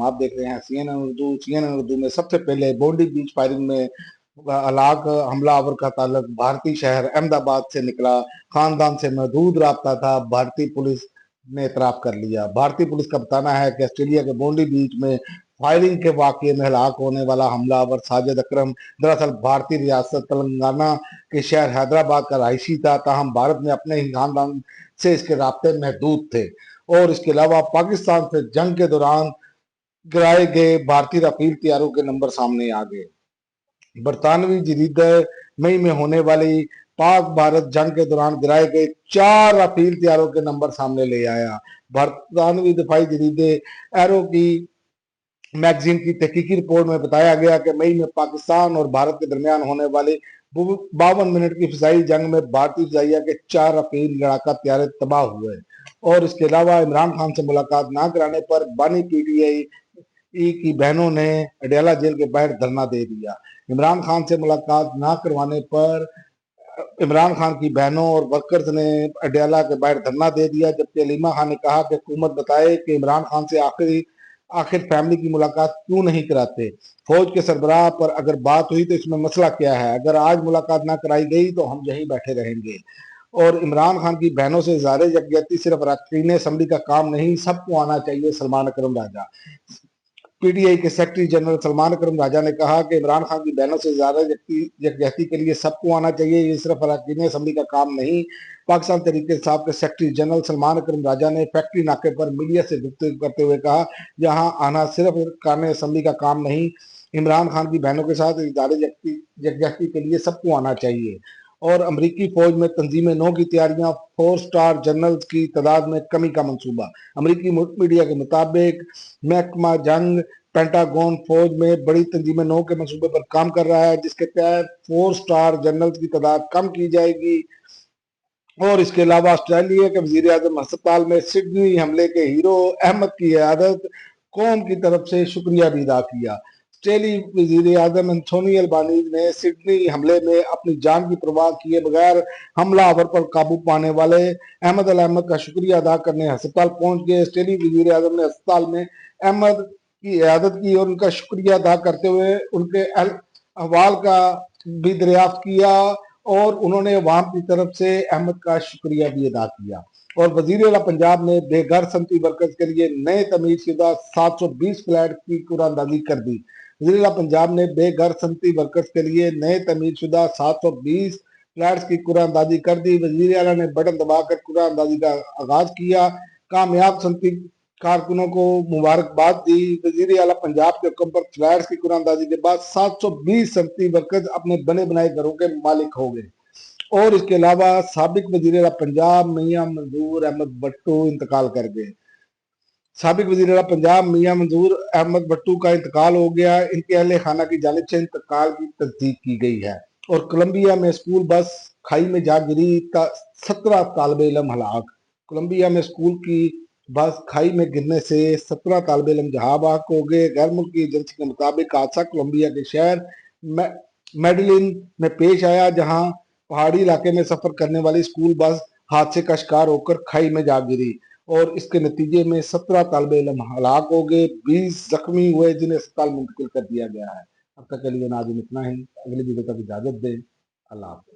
आप देख रहे हैं CNN उर्दू में सबसे पहले बोंडी बीच फायरिंग में हलाक हमलावर का ताल्लुक भारतीय शहर अहमदाबाद से निकला, खानदान से महदूद राब्ता था, भारतीय पुलिस ने इतराफ कर लिया। भारतीय पुलिस का बताना है कि ऑस्ट्रेलिया के बोंडी बीच में फायरिंग के वाकये में हलाक होने वाला हमलावर साजिद अकरम दरअसल भारतीय रियासत तेलंगाना के शहर हैदराबाद का रहायशी था, ताहम भारत में अपने ही खानदान से इसके राब्ते महदूद थे। और इसके अलावा पाकिस्तान से जंग के दौरान गिराए गए भारतीय राफेल तैयारों के नंबर सामने आ गए। बरतानवी जरीदा मई में होने वाली पाक भारत जंग के दौरान गिराए गए 4 राफेल तैयारों के नंबर सामने ले आया। बरतानवी दिफाई जरीदे एरो की मैगजीन की तहकीकी रिपोर्ट में बताया गया कि मई में पाकिस्तान और भारत के दरमियान होने वाले 52 मिनट की फिजाई जंग में भारतीय फिजाइया के 4 राफेल लड़ाका तैयारे तबाह हुए। और इसके अलावा इमरान खान से मुलाकात न कराने पर बानी पीटीआई की बहनों ने अडयाला जेल के बाहर धरना दे दिया। इमरान खान से मुलाकात न करवाने पर इमरान खान की बहनों और वर्कर्स ने अडयाला के बाहर धरना दे दिया, जबकि अलीमा खान ने कहा कि हुकूमत बताए कि इमरान खान से आखिर फैमिली की मुलाकात क्यों नहीं कराते। फौज के सरबराह पर अगर बात हुई तो इसमें मसला क्या है, अगर आज मुलाकात ना कराई गई तो हम यहीं बैठे रहेंगे। और इमरान खान की बहनों से ज़ाहिर यकजहती सिर्फ अरकान असम्बली का काम नहीं, सबको आना चाहिए। सलमान अकरम राजा पीटीआई के सेक्रेटरी जनरल सलमान अकरम राजा ने कहा कि इमरान खान की बहनों से ज्यादा यकजहती के लिए सबको आना चाहिए, ये सिर्फ अरकान असम्बली का काम नहीं। पाकिस्तान तहरीक इंसाफ के सेक्रेटरी जनरल सलमान अकरम राजा ने फैक्ट्री नाके पर मीडिया से गुफ्तगू करते हुए कहा, यहाँ आना सिर्फ अरकान असम्बली का काम नहीं, इमरान खान की बहनों के साथ यकजहती के लिए सबको आना चाहिए। और अमरीकी फौज में तंजीम नौ की तैयारियां, 4 स्टार जनरल की तादाद में कमी का मंसूबा। अमरीकी मीडिया के मुताबिक महकमा जंग पेंटागन फौज में बड़ी तंजीम नौ के मंसूबे पर काम कर रहा है, जिसके तहत 4 स्टार जनरल की तादाद कम की जाएगी। और इसके अलावा ऑस्ट्रेलिया के वजीर आजम अस्पताल में सिडनी हमले के हीरो अहमद की इयादत कौम की तरफ से शुक्रिया भी अदा किया। ऑस्ट्रेलियाई वजीर आजम एंथोनी अल्बानीज ने सिडनी हमले में अपनी जान की परवाह किए बगैर हमलावर पर काबू पाने वाले अहमद का शुक्रिया अदा करने अस्पताल पहुंच गए। ऑस्ट्रेलियाई वजीर आजम ने अस्पताल में अहमद की इयादत की और उनका शुक्रिया अदा करते हुए उनके अहवाल का भी दरियाफ्त किया और उन्होंने अवाम की तरफ से अहमद का शुक्रिया भी अदा किया। और वजीर आला पंजाब ने बेघर सनती वर्कर्स के लिए नए तमीर शुदा 720 फ्लैट की कुरानंदाजी कर दी। वजीर आला पंजाब ने बेघर सनती वर्कर्स के लिए नए तमीर शुदा 720 फ्लैट्स की कुरानंदाजी कर दी। वजीर आला ने बटन दबाकर कुरानंदाजी का आगाज किया, कामयाब सनती कारकुनों को मुबारकबाद दी। वजीर आला पंजाब के हुक्म पर फ्लैट्स की कुरानंदाजी के बाद 720 सनती वर्कर्स अपने बने बनाए घरों के मालिक हो गए। और इसके अलावा साबिक वजीर आला पंजाब मियां मंजूर अहमद भट्टू इंतकाल कर गए। साबिक वजीर आला पंजाब मियां मंजूर अहमद भट्टू का इंतकाल हो गया। इनके अहले खाना की जानिब से इंतकाल की तस्दीक की गई है। और कोलंबिया में स्कूल बस खाई में जा गिरी, 17 तालिब इल्म हलाक। कोलंबिया में स्कूल की बस खाई में गिरने से 17 तालिब इल्म जहां बहक हो गए। गैर मुल्की एजेंसी के मुताबिक हादसा कोलंबिया के शहर मेडलिन में पेश आया, जहां पहाड़ी इलाके में सफर करने वाली स्कूल बस हादसे का शिकार होकर खाई में जा गिरी और इसके नतीजे में 17 तालिब इल्म हलाक हो गए, 20 जख्मी हुए, जिन्हें अस्पताल मुंतकिल कर दिया गया है। अब तक के लिए नाज़रीन इतना ही। अगली वीडियो तक इजाजत दें। अल्लाह हाफ़िज़।